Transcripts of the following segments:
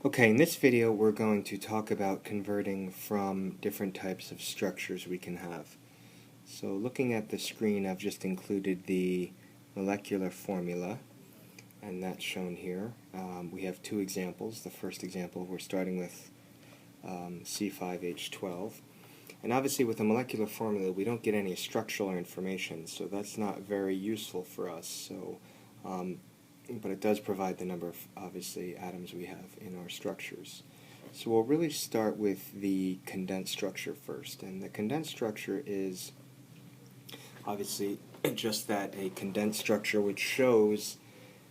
Okay, in this video we're going to talk about converting from different types of structures we can have. So looking at the screen, I've just included the molecular formula, and that's shown here. We have two examples. The first example, we're starting with C5H12. And obviously with the molecular formula we don't get any structural information, so that's not very useful for us. But it does provide the number of, obviously, atoms we have in our structures. So we'll really start with the condensed structure first. And the condensed structure is obviously just that, a condensed structure which shows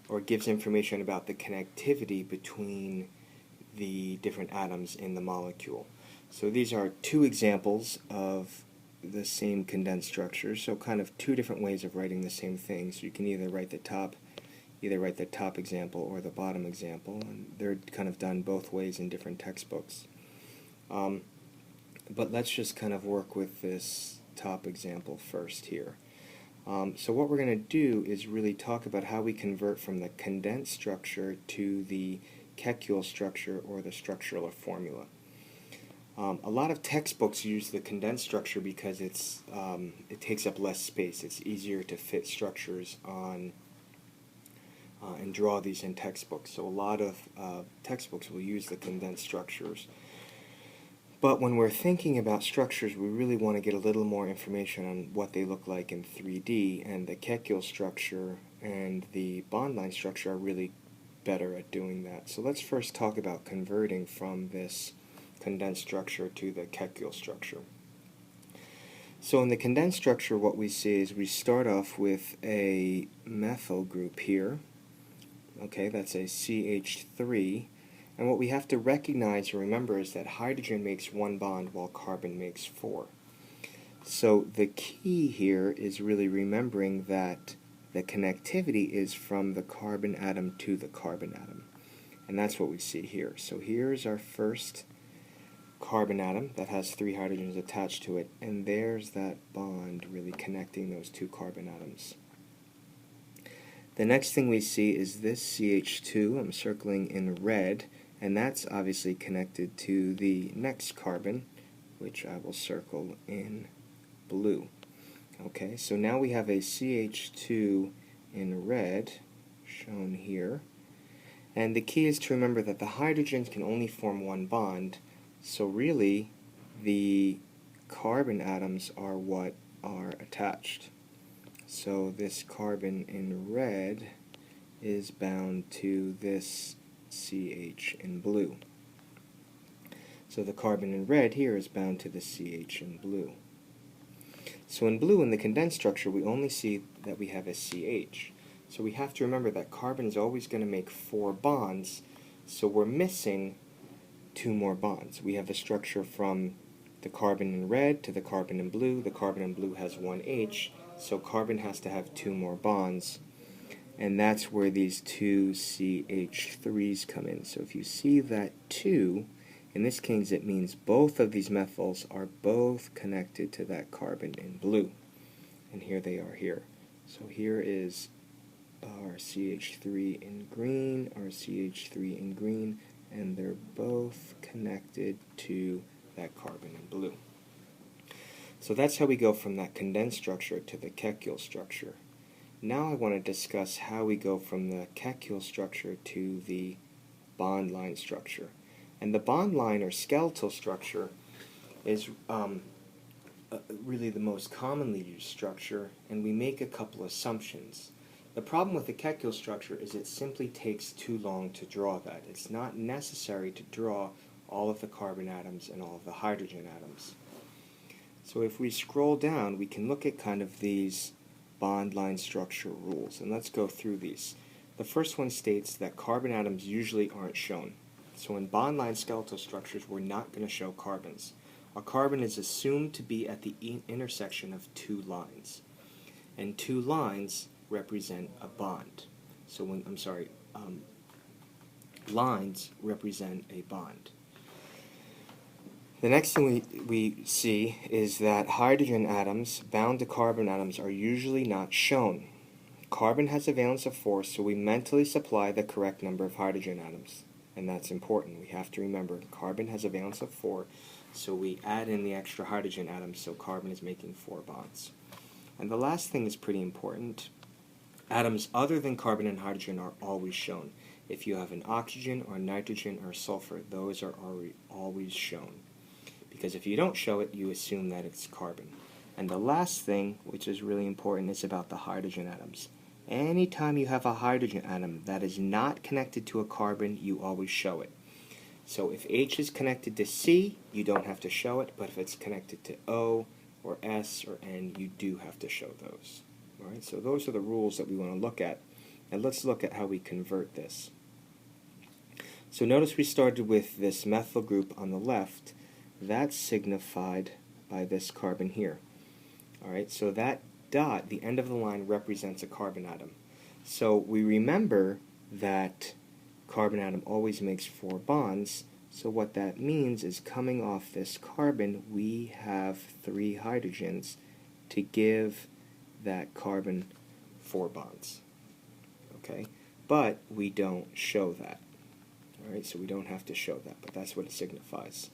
or gives information about the connectivity between the different atoms in the molecule. So these are two examples of the same condensed structure, so kind of two different ways of writing the same thing. So you can either write the top example or the bottom example, and they're kind of done both ways in different textbooks. But let's just kind of work with this top example first here. So what we're going to do is really talk about how we convert from the condensed structure to the Kekule structure or the structural formula. A lot of textbooks use the condensed structure because it takes up less space. It's easier to fit structures on and draw these in textbooks. So a lot of textbooks will use the condensed structures. But when we're thinking about structures, we really want to get a little more information on what they look like in 3D, and the Kekule structure and the bond line structure are really better at doing that. So let's first talk about converting from this condensed structure to the Kekule structure. So in the condensed structure, what we see is we start off with a methyl group here. Okay, that's a CH3, and what we have to recognize and remember is that hydrogen makes one bond while carbon makes four. So the key here is really remembering that the connectivity is from the carbon atom to the carbon atom, and that's what we see here. So here's our first carbon atom that has three hydrogens attached to it, and there's that bond really connecting those two carbon atoms. The next thing we see is this CH2, I'm circling in red, and that's obviously connected to the next carbon, which I will circle in blue. Okay, so now we have a CH2 in red, shown here, and the key is to remember that the hydrogens can only form one bond, so really the carbon atoms are what are attached. So this carbon in red is bound to this CH in blue. So the carbon in red here is bound to the CH in blue. So in blue, in the condensed structure, we only see that we have a CH. So we have to remember that carbon is always going to make four bonds, so we're missing two more bonds. We have the structure from the carbon in red to the carbon in blue. The carbon in blue has one H, so carbon has to have two more bonds, and that's where these two CH3s come in. So if you see that 2, in this case it means both of these methyls are both connected to that carbon in blue, and here they are here. So here is our CH3 in green, our CH3 in green, and they're both connected to that carbon in blue. So that's how we go from that condensed structure to the Kekule structure. Now I want to discuss how we go from the Kekule structure to the bond line structure. And the bond line or skeletal structure is really the most commonly used structure, and we make a couple assumptions. The problem with the Kekule structure is it simply takes too long to draw that. It's not necessary to draw all of the carbon atoms and all of the hydrogen atoms. So if we scroll down, we can look at kind of these bond line structure rules, and let's go through these. The first one states that carbon atoms usually aren't shown. So in bond line skeletal structures, we're not going to show carbons. A carbon is assumed to be at the intersection of two lines, and two lines represent a bond. So lines represent a bond. The next thing we see is that hydrogen atoms bound to carbon atoms are usually not shown. Carbon has a valence of 4, so we mentally supply the correct number of hydrogen atoms. and that's important. We have to remember carbon has a valence of 4, so we add in the extra hydrogen atoms, so carbon is making 4 bonds. And the last thing is pretty important. Atoms other than carbon and hydrogen are always shown. If you have an oxygen or nitrogen or sulfur, those are always shown. Because if you don't show it, you assume that it's carbon. And the last thing, which is really important, is about the hydrogen atoms. Anytime you have a hydrogen atom that is not connected to a carbon, you always show it. So if H is connected to C, you don't have to show it, but if it's connected to O or S or N, you do have to show those. All right, so those are the rules that we want to look at. And let's look at how we convert this. So notice we started with this methyl group on the left. That's signified by this carbon here. All right, so that dot, the end of the line, represents a carbon atom. So we remember that carbon atom always makes 4 bonds. So what that means is coming off this carbon, we have 3 hydrogens to give that carbon 4 bonds. Okay, but we don't show that. All right, so we don't have to show that, but that's what it signifies.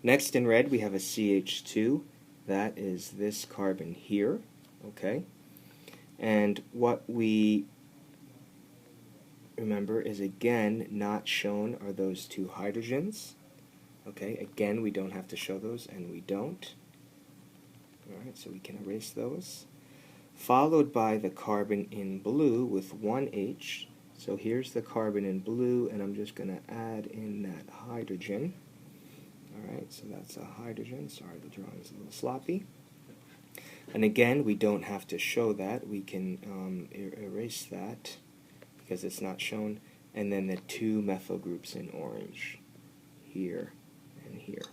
Next in red we have a CH2. That is this carbon here. Okay, and what we remember is, again, not shown are those 2 hydrogens. Okay, again, we don't have to show those, and we don't. Alright, so we can erase those. Followed by the carbon in blue with 1 H. So here's the carbon in blue, and I'm just going to add in that hydrogen. Alright, so that's a hydrogen. Sorry, the drawing is a little sloppy. And again, we don't have to show that. We can erase that because it's not shown. And then the 2 methyl groups in orange, here and here.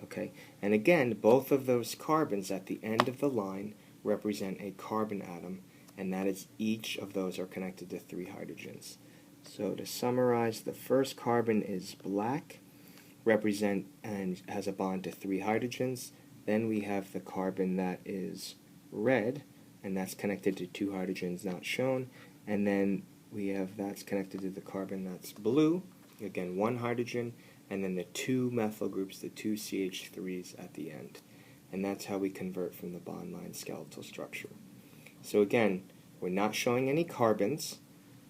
Okay, and again, both of those carbons at the end of the line represent a carbon atom, and that is each of those are connected to 3 hydrogens. So to summarize, the first carbon is black, represent and has a bond to 3 hydrogens. Then we have the carbon that is red, and that's connected to 2 hydrogens not shown. And then we have that's connected to the carbon that's blue, again 1 hydrogen, and then the 2 methyl groups, the 2 CH3s at the end. And that's how we convert from the bond line skeletal structure. So again, we're not showing any carbons.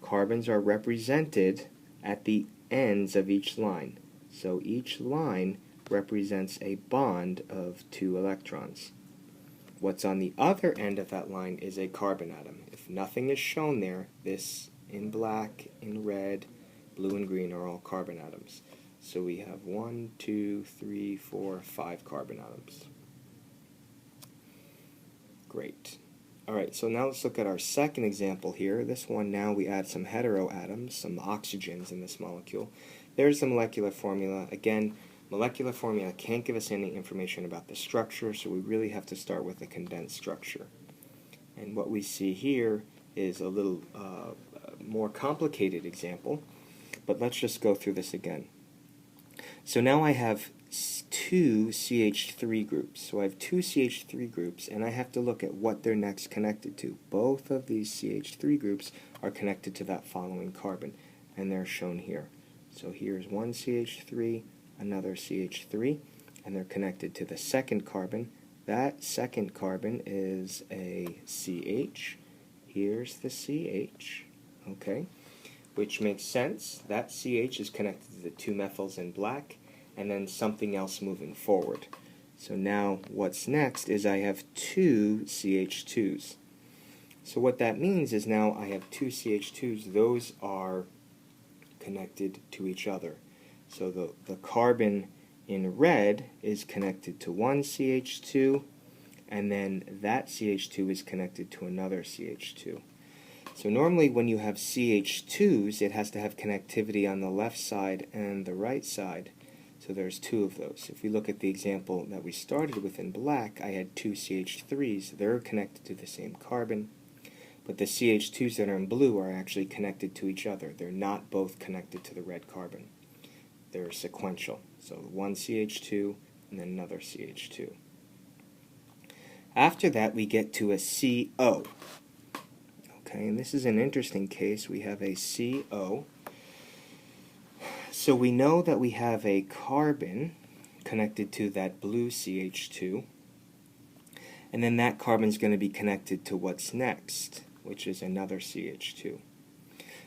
Carbons are represented at the ends of each line. So each line represents a bond of 2 electrons. What's on the other end of that line is a carbon atom. If nothing is shown there, this in black, in red, blue, and green are all carbon atoms. So we have 1, 2, 3, 4, 5 carbon atoms. Great. Alright, so now let's look at our second example here. This one, now we add some heteroatoms, some oxygens in this molecule. There's the molecular formula. Again, molecular formula can't give us any information about the structure, so we really have to start with the condensed structure. And what we see here is a little more complicated example, but let's just go through this again. So now I have 2 CH3 groups. So I have 2 CH3 groups, and I have to look at what they're next connected to. Both of these CH3 groups are connected to that following carbon, and they're shown here. So here's one CH3, another CH3, and they're connected to the second carbon. That second carbon is a CH. Here's the CH, okay, which makes sense. That CH is connected to the 2 methyls in black, and then something else moving forward. So now what's next is I have 2 CH2s. So what that means is now I have 2 CH2s. Those are connected to each other. So the carbon in red is connected to one CH2, and then that CH2 is connected to another CH2. So normally when you have CH2s, it has to have connectivity on the left side and the right side. So there's 2 of those. If we look at the example that we started with in black, I had 2 CH3s. They're connected to the same carbon. But the CH2s that are in blue are actually connected to each other. They're not both connected to the red carbon. They're sequential. So one CH2 and then another CH2. After that, we get to a CO. Okay, and this is an interesting case. We have a CO. So we know that we have a carbon connected to that blue CH2, and then that carbon is going to be connected to what's next, which is another CH2.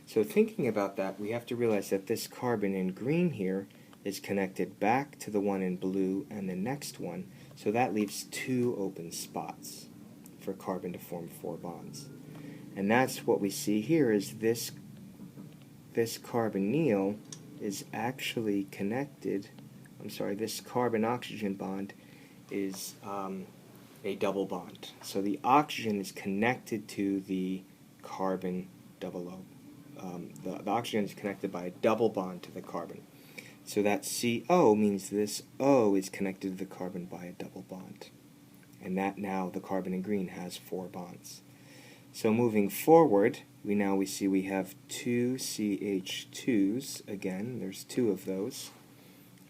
So thinking about that, we have to realize that this carbon in green here is connected back to the one in blue and the next one, so that leaves 2 open spots for carbon to form 4 bonds. And that's what we see here is this carbonyl is actually connected, this carbon-oxygen bond is a double bond. So the oxygen is connected to the carbon double O. The oxygen is connected by a double bond to the carbon. So that CO means this O is connected to the carbon by a double bond. And that now the carbon in green has 4 bonds. So moving forward, we see we have 2 CH2s. Again, there's 2 of those.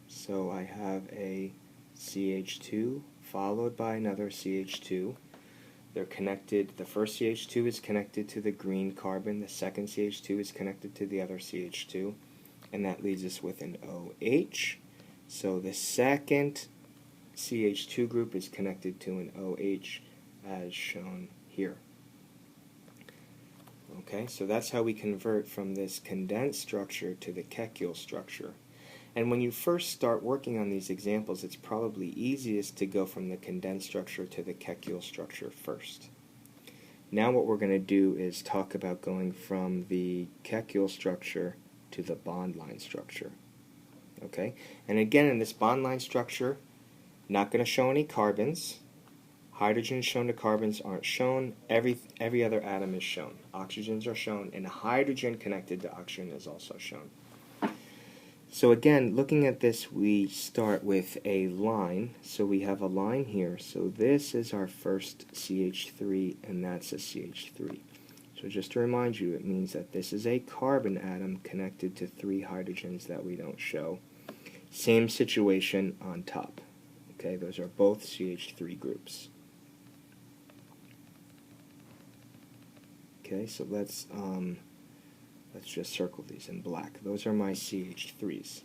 So I have a CH2 followed by another CH2. They're connected, the first CH2 is connected to the green carbon, the second CH2 is connected to the other CH2, and that leaves us with an OH. So the second CH2 group is connected to an OH as shown here. Okay, so that's how we convert from this condensed structure to the Kekule structure. And when you first start working on these examples, it's probably easiest to go from the condensed structure to the Kekule structure first. Now what we're going to do is talk about going from the Kekule structure to the bond line structure. Okay, and again in this bond line structure, not going to show any carbons. Hydrogens shown to carbons aren't shown. Every other atom is shown. Oxygens are shown, and a hydrogen connected to oxygen is also shown. So again, looking at this, we start with a line. So we have a line here. So this is our first CH3, and that's a CH3. So just to remind you, it means that this is a carbon atom connected to 3 hydrogens that we don't show. Same situation on top. Okay, those are both CH3 groups. Okay, so let's just circle these in black. Those are my CH3s.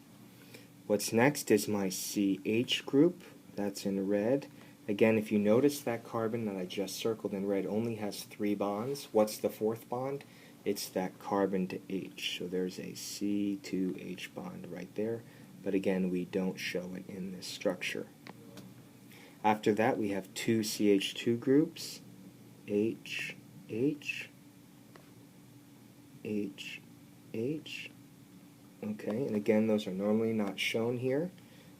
What's next is my CH group. That's in red. Again, if you notice that carbon that I just circled in red only has 3 bonds. What's the 4th bond? It's that carbon to H. So there's a C2H bond right there. But again, we don't show it in this structure. After that, we have 2 CH2 groups. H, H, H, H. Okay, and again, those are normally not shown here,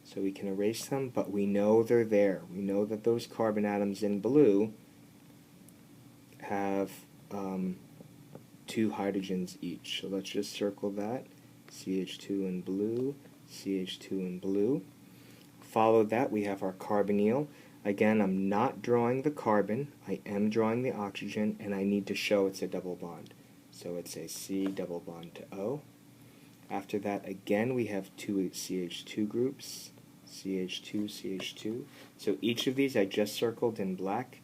so we can erase them, but we know they're there. We know that those carbon atoms in blue have 2 hydrogens each. So let's just circle that. CH2 in blue, CH2 in blue. Follow that, we have our carbonyl. Again, I'm not drawing the carbon, I am drawing the oxygen, and I need to show it's a double bond. So it's a C double bond to O. After that, again, we have 2 CH2 groups, CH2, CH2. So each of these I just circled in black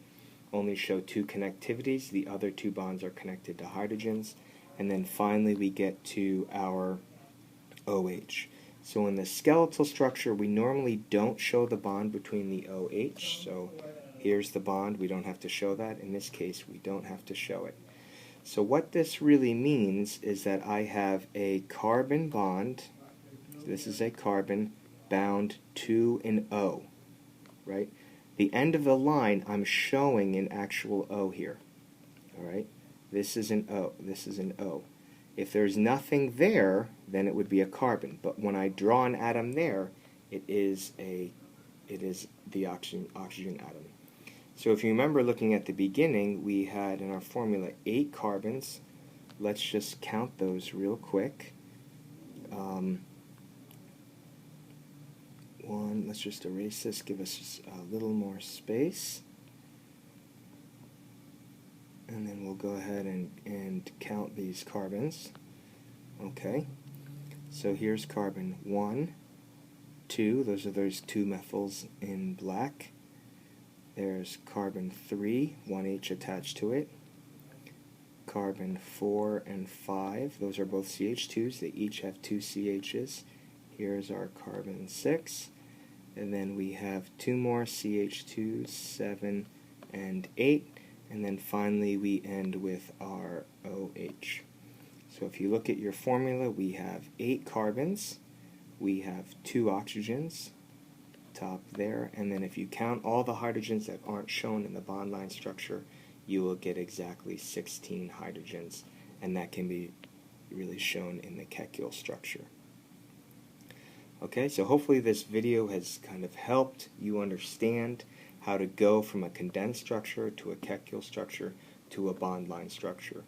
only show 2 connectivities. The other 2 bonds are connected to hydrogens. And then finally we get to our OH. So in the skeletal structure, we normally don't show the bond between the OH. So here's the bond. We don't have to show that. In this case, we don't have to show it. So what this really means is that I have a carbon bond. So this is a carbon bound to an O, right? The end of the line, I'm showing an actual O here. All right? This is an O. This is an O. If there's nothing there, then it would be a carbon. But when I draw an atom there, it is the oxygen atom. So if you remember looking at the beginning, we had in our formula 8 carbons. Let's just count those real quick. Let's just erase this, give us a little more space. And then we'll go ahead and count these carbons. Okay, so here's carbon 1, 2, those are those 2 methyls in black. There's carbon 3, 1H attached to it. Carbon 4 and 5, those are both CH2s, they each have 2 CHs. Here's our carbon 6, and then we have 2 more CH2, 7 and 8, and then finally we end with our OH. So if you look at your formula, we have 8 carbons, we have 2 oxygens, top there, and then if you count all the hydrogens that aren't shown in the bond line structure, you will get exactly 16 hydrogens, and that can be really shown in the Kekule structure. Okay, so hopefully this video has kind of helped you understand how to go from a condensed structure to a Kekule structure to a bond line structure.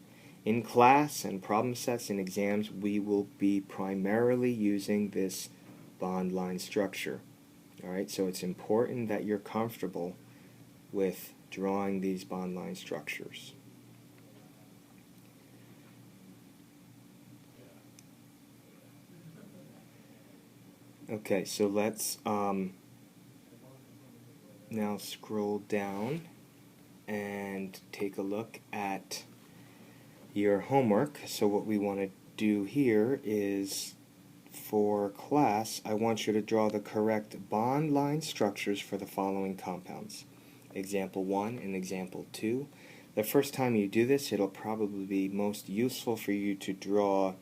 In class and problem sets and exams, we will be primarily using this bond line structure. Alright, so it's important that you're comfortable with drawing these bond line structures. Okay, so let's now scroll down and take a look at your homework. So what we want to do here is, for class, I want you to draw the correct bond line structures for the following compounds. Example 1 and example 2. The first time you do this, it'll probably be most useful for you to draw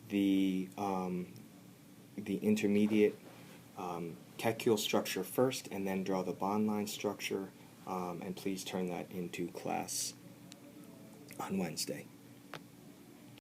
the intermediate Kekule structure first, and then draw the bond line structure, and please turn that into class on Wednesday.